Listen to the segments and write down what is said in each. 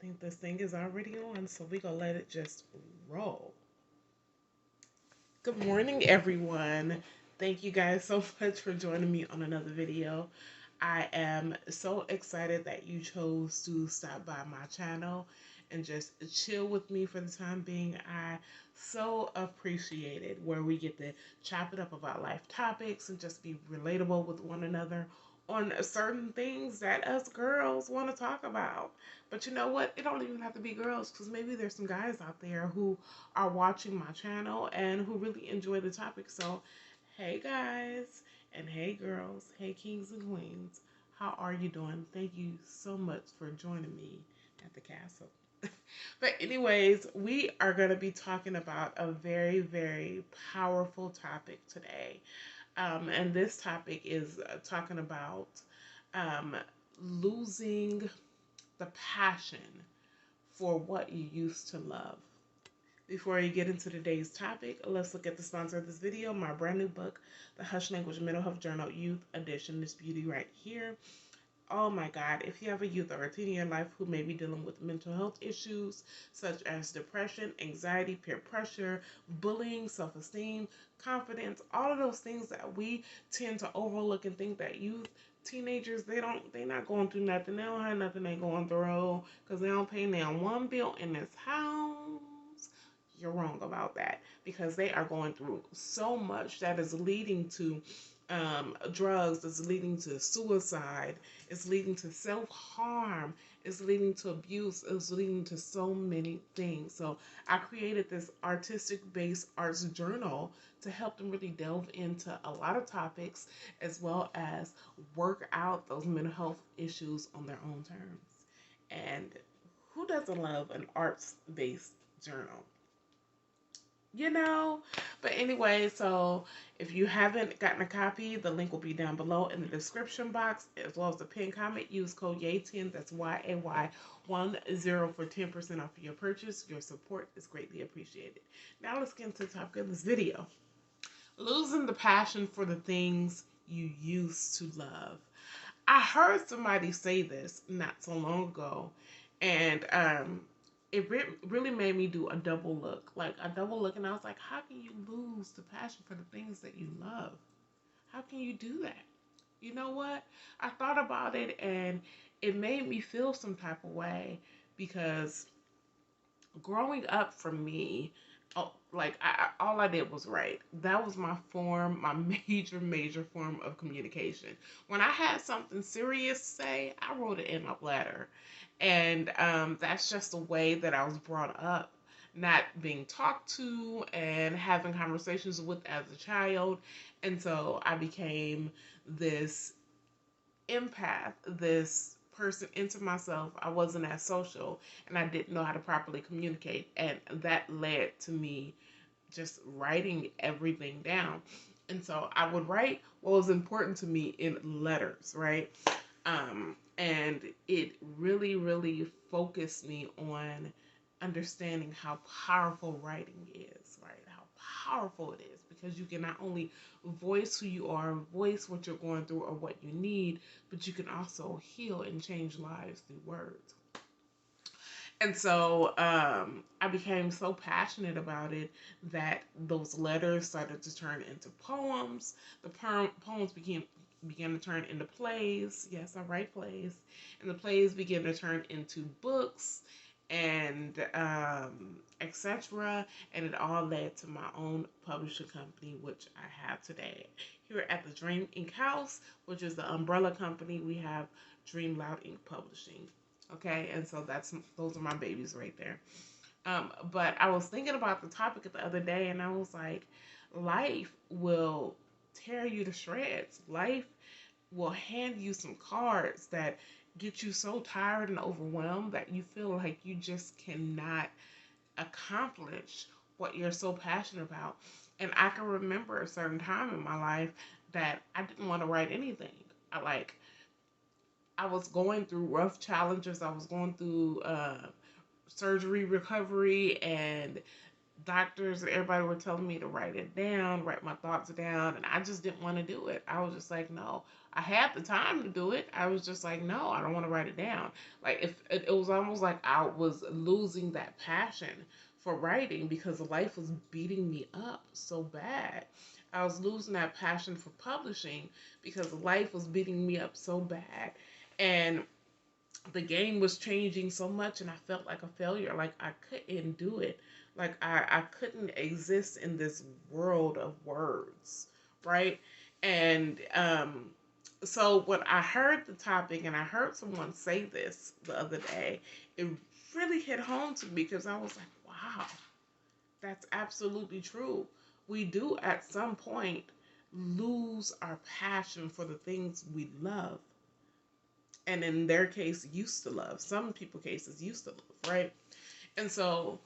think this thing is already on, so we gonna let it just roll. Good morning, everyone. Thank you guys so much for joining me on another video. I am so excited that you chose to stop by my channel and just chill with me for the time being. I so appreciate it, where we get to chop it up about life topics and just be relatable with one another on certain things that us girls want to talk about. But you know what? It don't even have to be girls, because maybe there's some guys out there who are watching my channel and who really enjoy the topic. So, hey guys, and hey girls, hey kings and queens, how are you doing? Thank you so much for joining me at the castle. But anyways, we are going to be talking about a very, very powerful topic today. And this topic is talking about um, losing the passion for what you used to love. Before you get into today's topic, let's look at the sponsor of this video, my brand new book, The Hush Language Mental Health Journal Youth Edition. This beauty right here. Oh my God, if you have a youth or a teen in your life who may be dealing with mental health issues such as depression, anxiety, peer pressure, bullying, self-esteem, confidence, all of those things that we tend to overlook and think that youth, teenagers, they're not going through nothing. They don't have nothing they going through because they don't pay now one bill in this house. You're wrong about that, because they are going through so much that is leading to drugs, is leading to suicide, it's leading to self-harm, it's leading to abuse, it's leading to so many things. So I created this artistic-based arts journal to help them really delve into a lot of topics, as well as work out those mental health issues on their own terms. And who doesn't love an arts-based journal? You know. But anyway, so if you haven't gotten a copy, the link will be down below in the description box, as well as the pinned comment. Use code YAY10, that's YAY10, for 10% off your purchase. Your support is greatly appreciated. Now let's get into the topic of this video. Losing the passion for the things you used to love. I heard somebody say this not so long ago, and it really made me do a double look. Like a double look, and I was like, how can you lose the passion for the things that you love? How can you do that? You know what? I thought about it, and it made me feel some type of way, because growing up for me, all I did was write. That was my form, my major form of communication. When I had something serious to say, I wrote it in a letter. And that's just the way that I was brought up, not being talked to and having conversations with as a child. And so I became this empath, this person into myself. I wasn't as social, and I didn't know how to properly communicate. And that led to me just writing everything down. And so I would write what was important to me in letters, right? And it really focused me on understanding how powerful writing is, right? How powerful it is, because you can not only voice who you are, voice what you're going through or what you need, but you can also heal and change lives through words. And so I became so passionate about it that those letters started to turn into poems. The poems began to turn into plays. Yes, I write plays. And the plays began to turn into books and etc. And it all led to my own publishing company, which I have today. Here at the Dream Ink House, which is the umbrella company, we have Dream Loud Ink Publishing. Okay, and so those are my babies right there. But I was thinking about the topic the other day, and I was like, life will tear you to shreds. Life will hand you some cards that get you so tired and overwhelmed that you feel like you just cannot accomplish what you're so passionate about. And I can remember a certain time in my life that I didn't want to write anything. I was going through rough challenges. I was going through surgery recovery, and doctors and everybody were telling me to write it down, write my thoughts down, and I just didn't want to do it. I was just like, no. I had the time to do it. I was just like, no, I don't want to write it down. Like if it was almost like I was losing that passion for writing because life was beating me up so bad. I was losing that passion for publishing because life was beating me up so bad. And the game was changing so much and I felt like a failure. Like I couldn't do it. Like I couldn't exist in this world of words, right? And so when I heard the topic and I heard someone say this the other day, it really hit home to me because I was like, wow, that's absolutely true. We do at some point lose our passion for the things we love, and in their case used to love. Some people cases used to love, right? And so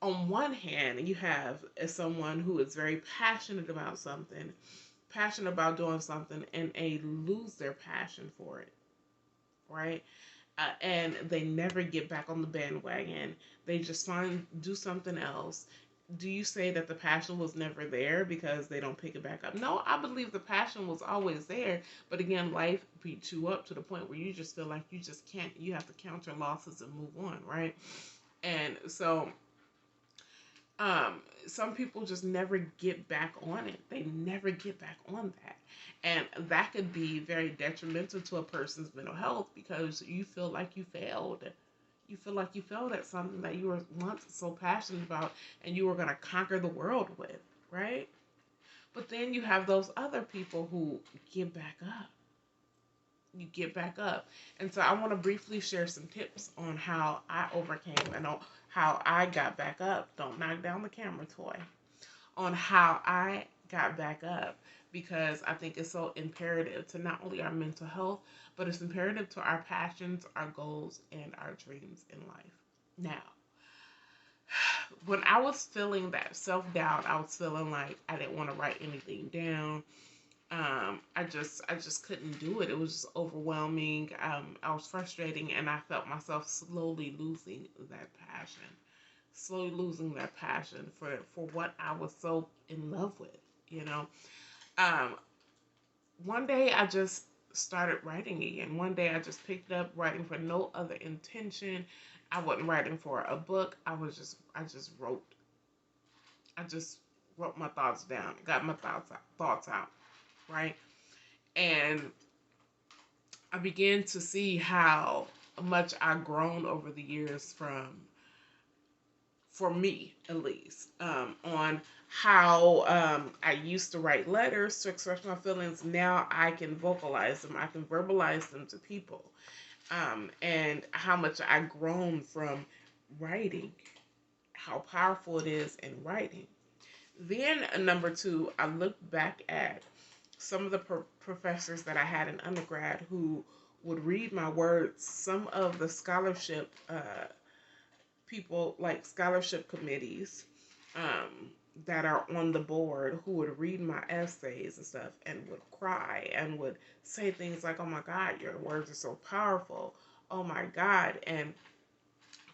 on one hand you have someone who is very passionate about something, passionate about doing something, and they lose their passion for it, right? And they never get back on the bandwagon. They just do something else. Do you say that the passion was never there because they don't pick it back up? No, I believe the passion was always there. But again, life beats you up to the point where you just feel like you just can't, you have to count your losses and move on, right? And so some people just never get back on it. They never get back on that. And that could be very detrimental to a person's mental health because you feel like you failed. You feel like you failed at something that you were once so passionate about and you were going to conquer the world with, right? But then you have those other people who get back up. You get back up. And so I want to briefly share some tips on how I overcame and on how I got back up. Don't knock down the camera, toy. On how I got back up because I think it's so imperative to not only our mental health, but it's imperative to our passions, our goals, and our dreams in life. Now, when I was feeling that self-doubt, I was feeling like I didn't want to write anything down. I just couldn't do it. It was just overwhelming. I was frustrating, and I felt myself slowly losing that passion, slowly losing that passion for what I was so in love with. You know, um, one day I just started writing again. One day I just picked up writing for no other intention. I wasn't writing for a book. I just wrote. I just wrote my thoughts down. Got my thoughts out, right? And I began to see how much I've grown over the years for me at least, on how I used to write letters to express my feelings. Now I can vocalize them, I can verbalize them to people, and how much I've grown from writing, how powerful it is in writing. Then, number two, I looked back at some of the professors that I had in undergrad who would read my words. Some of the scholarship people, like scholarship committees, that are on the board, who would read my essays and stuff and would cry and would say things like, "Oh my God, your words are so powerful. Oh my God." And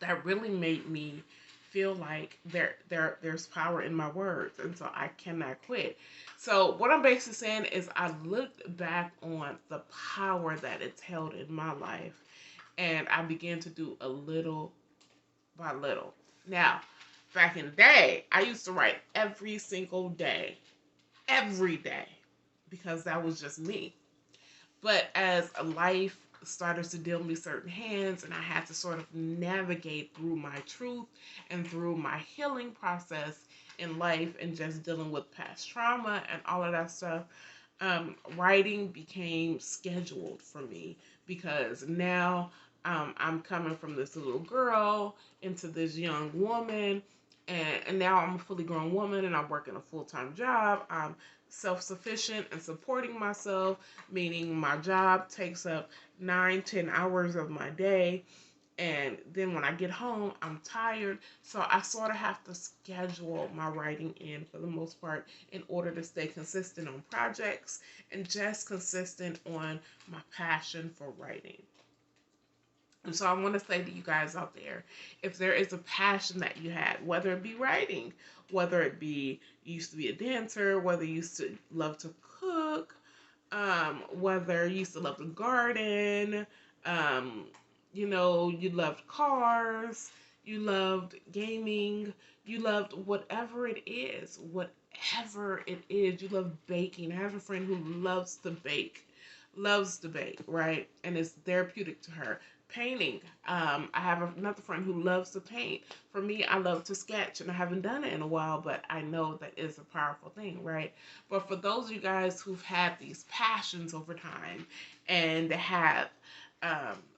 that really made me feel like there's power in my words, and so I cannot quit. So what I'm basically saying is I looked back on the power that it's held in my life, and I began to do a little by little. Now, back in the day, I used to write every day, because that was just me. But as life started to deal me certain hands, and I had to sort of navigate through my truth and through my healing process in life and just dealing with past trauma and all of that stuff, writing became scheduled for me because now I'm coming from this little girl into this young woman, and now I'm a fully grown woman and I'm working a full-time job. I'm self-sufficient and supporting myself, meaning my job takes up 9-10 hours of my day. And then when I get home, I'm tired. So I sort of have to schedule my writing in for the most part in order to stay consistent on projects and just consistent on my passion for writing. And so I want to say to you guys out there, if there is a passion that you had, whether it be writing, whether it be you used to be a dancer, whether you used to love to cook, whether you used to love to garden, um, you loved cars, you loved gaming, you loved whatever it is, you love baking. I have a friend who loves to bake, right? And it's therapeutic to her. Painting. I have another friend who loves to paint. For me, I love to sketch, and I haven't done it in a while, but I know that is a powerful thing, right? But for those of you guys who've had these passions over time and have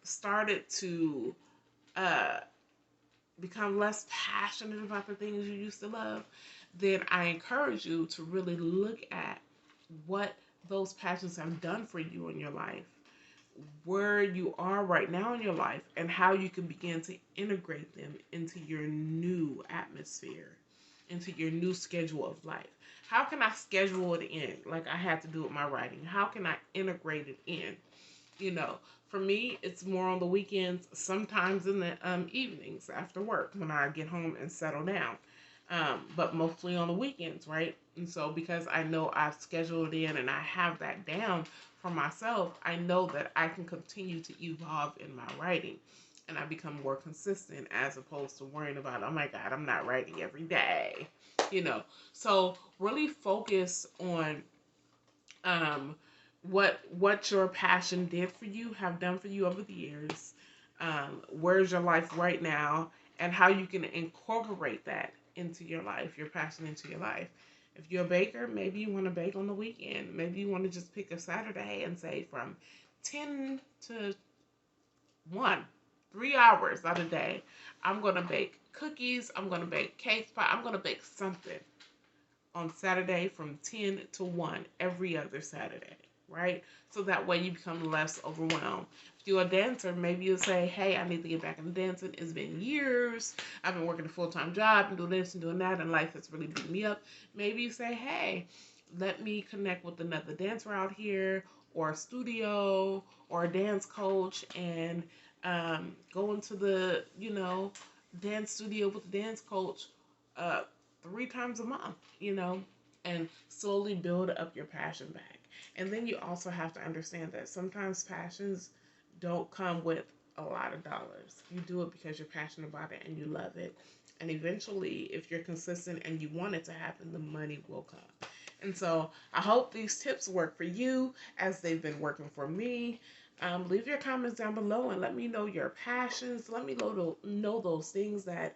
started to uh, become less passionate about the things you used to love, then I encourage you to really look at what those passions have done for you in your life, where you are right now in your life, and how you can begin to integrate them into your new atmosphere, into your new schedule of life. How can I schedule it in like I had to do with my writing? How can I integrate it in? You know, for me, it's more on the weekends, sometimes in the evenings after work when I get home and settle down. But mostly on the weekends, right? And so, because I know I've scheduled it in and I have that down for myself, I know that I can continue to evolve in my writing and I become more consistent as opposed to worrying about, oh my God, I'm not writing every day, you know. So, really focus on um, what your passion did for you, have done for you over the years. Where's your life right now, and how you can incorporate that into your life, your passion into your life. If you're a baker, maybe you want to bake on the weekend. Maybe you want to just pick a Saturday and say from 10 to 1, 3 hours out of the day, I'm going to bake cookies, I'm going to bake cake pie, I'm going to bake something on Saturday from 10 to 1 every other Saturday, right? So that way you become less overwhelmed. If you're a dancer, maybe you'll say, hey, I need to get back into dancing. It's been years. I've been working a full-time job and doing this and doing that, and life has really beat me up. Maybe you say, hey, let me connect with another dancer out here, or a studio, or a dance coach, and go into the, dance studio with the dance coach uh, 3 times a month, and slowly build up your passion back. And then you also have to understand that sometimes passions don't come with a lot of dollars. You do it because you're passionate about it and you love it. And eventually, if you're consistent and you want it to happen, the money will come. And so I hope these tips work for you as they've been working for me. Leave your comments down below and let me know your passions. Let me know those things that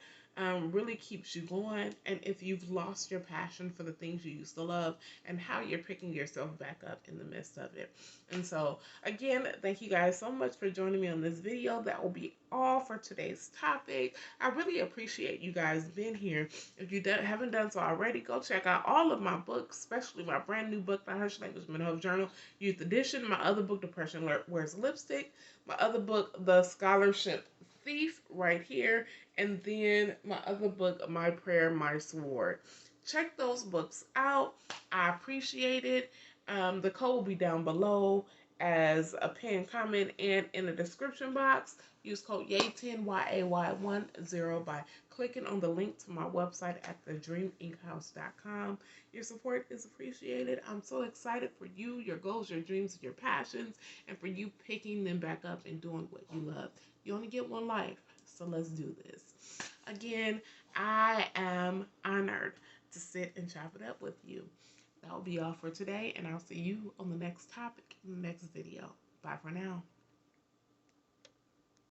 really keeps you going, and if you've lost your passion for the things you used to love, and how you're picking yourself back up in the midst of it. And so again, thank you guys so much for joining me on this video. That will be all for today's topic. I really appreciate you guys being here. If you haven't done so already, go check out all of my books, especially my brand new book, The Hush Language Mental Health Journal, Youth Edition, my other book, Depression Wears Lipstick, my other book, The Scholarship Thief, right here, and then my other book, My Prayer, My Sword. Check those books out. I appreciate it. The code will be down below as a pinned comment and in the description box. Use code YAY10 YAY10 by clicking on the link to my website at thedreaminkhouse.com. Your support is appreciated. I'm so excited for you, your goals, your dreams, your passions, and for you picking them back up and doing what you love. You only get one life, so let's do this. Again, I am honored to sit and chop it up with you. That will be all for today, and I'll see you on the next topic in the next video. Bye for now.